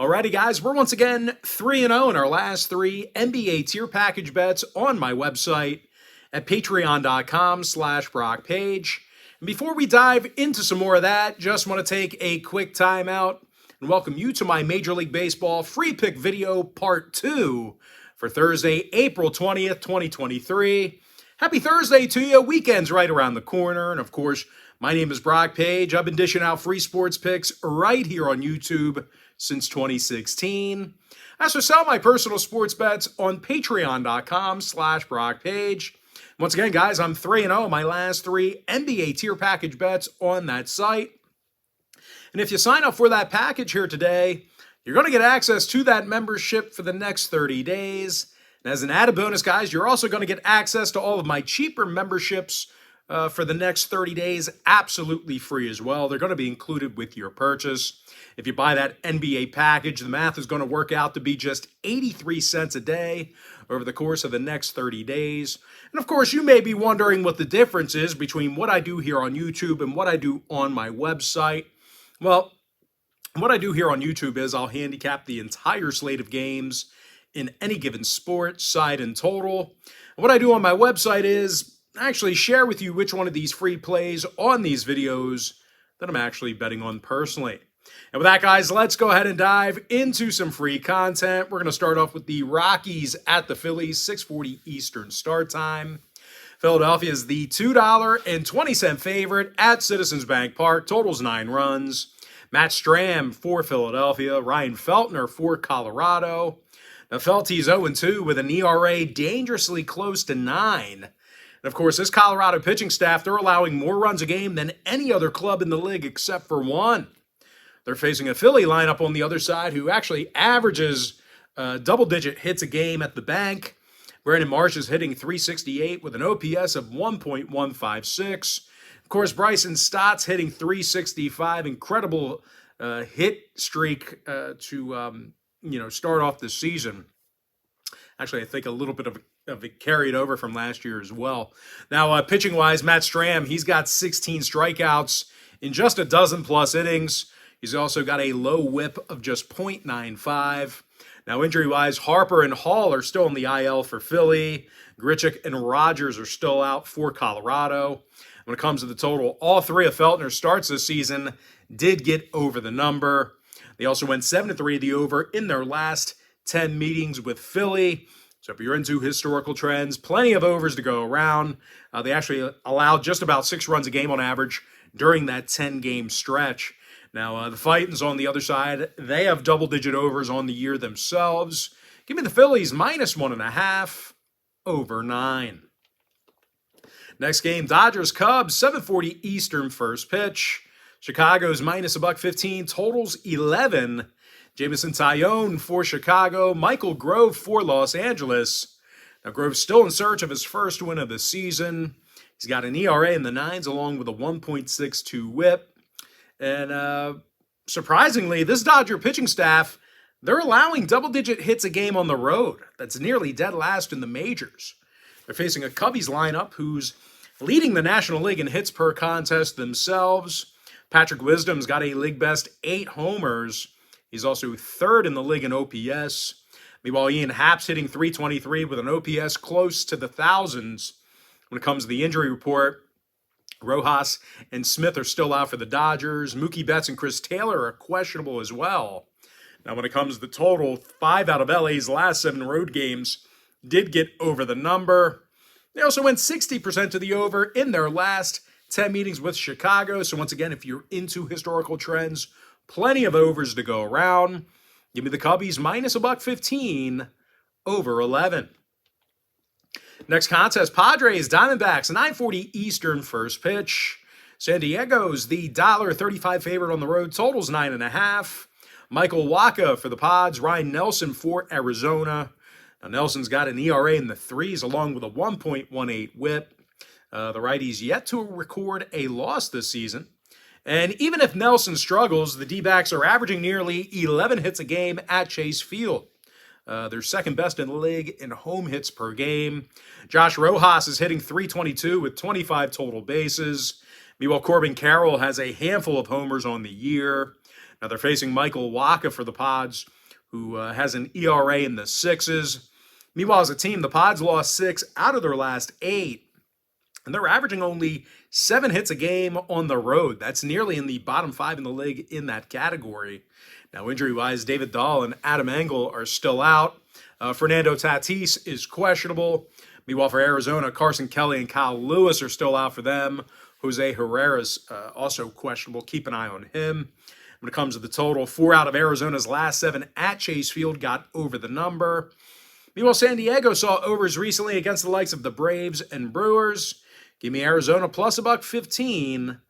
Alrighty, guys, we're once again 3-0 in our last three NBA tier package bets on my website at patreon.com/BrockPage. And before we dive into some more of that, just want to take a quick time out and welcome you to my Major League Baseball free pick video part 2 for Thursday, April 20th, 2023. Happy Thursday to you. Weekend's right around the corner. And of course, my name is Brock Page. I've been dishing out free sports picks right here on YouTube since 2016. I also sell my personal sports bets on patreon.com/BrockPage. Once again, guys, I'm 3-0 my last three NBA tier package bets on that site. And if you sign up for that package here today, you're going to get access to that membership for the next 30 days. And as an added bonus, guys, you're also going to get access to all of my cheaper memberships for the next 30 days, absolutely free as well. They're going to be included with your purchase. If you buy that NBA package, the math is going to work out to be just 83 cents a day over the course of the next 30 days. And of course, you may be wondering what the difference is between what I do here on YouTube and what I do on my website. Well, what I do here on YouTube is I'll handicap the entire slate of games in any given sport, side, and total. And what I do on my website is actually share with you which one of these free plays on these videos that I'm actually betting on personally. And with that, guys, let's go ahead and dive into some free content. We're going to start off with the Rockies at the Phillies, 6:40 Eastern start time. Philadelphia is the $2.20 favorite at Citizens Bank Park. Totals 9 runs. Matt Strahm for Philadelphia. Ryan Feltner for Colorado. Now, Felty's 0-2 with an ERA dangerously close to 9. And of course, this Colorado pitching staff, they're allowing more runs a game than any other club in the league except for one. They're facing a Philly lineup on the other side who actually averages double-digit hits a game at the bank. Brandon Marsh is hitting .368 with an OPS of 1.156. Of course, Bryson Stott's hitting .365. Incredible hit streak to start off the season. Actually, I think a little bit of it carried over from last year as well. Now, pitching-wise, Matt Strahm, he's got 16 strikeouts in just a dozen-plus innings. He's also got a low whip of just .95. Now, injury-wise, Harper and Hall are still in the IL for Philly. Grichuk and Rogers are still out for Colorado. When it comes to the total, all three of Feltner's starts this season did get over the number. They also went 7-3 the over in their last 10 meetings with Philly. So if you're into historical trends, plenty of overs to go around. They actually allowed just about 6 runs a game on average during that 10-game stretch. Now, the Titans on the other side, they have double-digit overs on the year themselves. Give me the Phillies -1.5 over 9. Next game, Dodgers-Cubs, 7:40 Eastern first pitch. Chicago's -115, totals 11. Jameson Taillon for Chicago, Michael Grove for Los Angeles. Now, Grove's still in search of his first win of the season. He's got an ERA in the 9s along with a 1.62 whip. And surprisingly, this Dodger pitching staff, they're allowing double-digit hits a game on the road. That's nearly dead last in the majors. They're facing a Cubbies lineup who's leading the National League in hits per contest themselves. Patrick Wisdom's got a league-best 8 homers. He's also 3rd in the league in OPS. Meanwhile, Ian Happ's hitting .323 with an OPS close to the thousands. When it comes to the injury report, Rojas and Smith are still out for the Dodgers. Mookie Betts and Chris Taylor are questionable as well. Now, when it comes to the total, 5 out of LA's last 7 road games did get over the number. They also went 60% to the over in their last 10 meetings with Chicago. So once again, if you're into historical trends, plenty of overs to go around. Give me the Cubbies -115 over 11. Next contest, Padres, Diamondbacks, 9:40 Eastern first pitch. San Diego's the $1.35 favorite on the road, totals 9.5. Michael Wacha for the Pods, Ryan Nelson for Arizona. Now, Nelson's got an ERA in the 3s along with a 1.18 whip. The righty's yet to record a loss this season. And even if Nelson struggles, the D-backs are averaging nearly 11 hits a game at Chase Field. They're second best in the league in home hits per game. Josh Rojas is hitting .322 with 25 total bases. Meanwhile, Corbin Carroll has a handful of homers on the year. Now they're facing Michael Wacha for the Pods, who has an ERA in the sixes. Meanwhile, as a team, the Pods lost 6 out of their last 8, and they're averaging only 7 hits a game on the road. That's nearly in the bottom 5 in the league in that category. Now, injury-wise, David Dahl and Adam Engel are still out. Fernando Tatis is questionable. Meanwhile, for Arizona, Carson Kelly and Kyle Lewis are still out for them. Jose Herrera's also questionable. Keep an eye on him. When it comes to the total, 4 out of Arizona's last 7 at Chase Field got over the number. Meanwhile, San Diego saw overs recently against the likes of the Braves and Brewers. Give me Arizona plus $1.15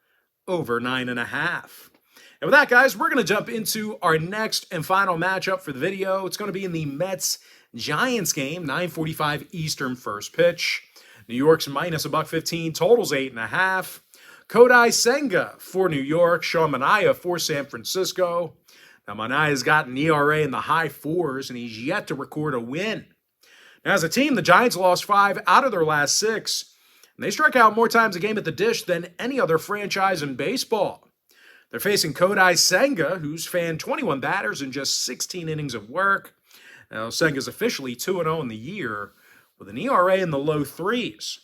over 9.5. And with that, guys, we're going to jump into our next and final matchup for the video. It's going to be in the Mets-Giants game, 9:45 Eastern first pitch. New York's minus $1.15, totals 8.5. Kodai Senga for New York, Sean Manaea for San Francisco. Now, Manaea's got an ERA in the high 4s, and he's yet to record a win. Now, as a team, the Giants lost 5 out of their last 6, and they strike out more times a game at the dish than any other franchise in baseball. They're facing Kodai Senga, who's fanned 21 batters in just 16 innings of work. Now, Senga's officially 2-0 in the year with an ERA in the low 3s.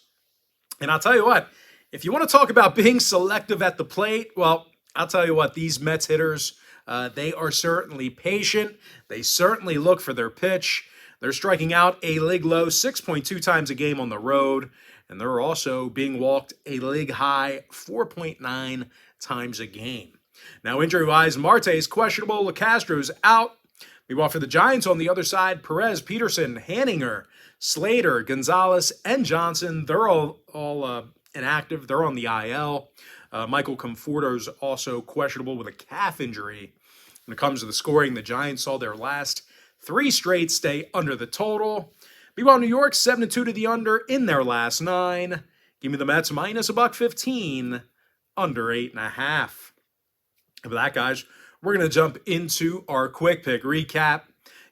And I'll tell you what, if you want to talk about being selective at the plate, well, I'll tell you what, these Mets hitters, they are certainly patient. They certainly look for their pitch. They're striking out a league low 6.2 times a game on the road, and they're also being walked a league high 4.9 times a game. Now, injury-wise, Marte is questionable. LeCastro's out. Meanwhile, for the Giants on the other side, Perez, Peterson, Hanninger, Slater, Gonzalez, and Johnson, they're all inactive. They're on the IL. Michael Conforto's also questionable with a calf injury. When it comes to the scoring, the Giants saw their last 3 straight stay under the total. Meanwhile, New York 7-2 to the under in their last 9. Give me the Mets minus $1.15 under 8.5. And with that, guys, we're going to jump into our quick pick recap.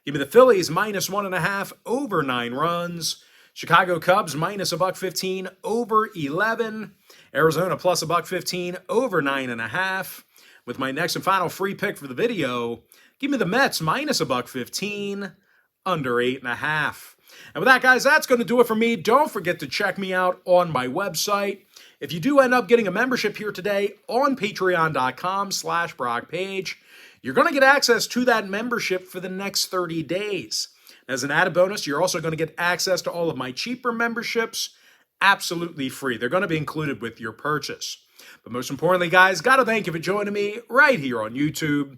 Give me the Phillies minus 1.5 over 9 runs. Chicago Cubs minus $1.15 over 11. Arizona plus $1.15 over 9.5. With my next and final free pick for the video, give me the Mets minus $1.15 under 8.5. And with that, guys, that's going to do it for me. Don't forget to check me out on my website. If you do end up getting a membership here today on patreon.com/BrockPage, you're going to get access to that membership for the next 30 days. As an added bonus, you're also going to get access to all of my cheaper memberships absolutely free. They're going to be included with your purchase. But most importantly, guys, got to thank you for joining me right here on YouTube.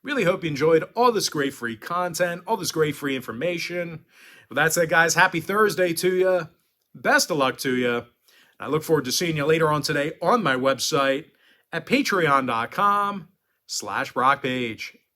Really hope you enjoyed all this great free content, all this great free information. With that said, guys, happy Thursday to you. Best of luck to you. I look forward to seeing you later on today on my website at patreon.com/BrockPage.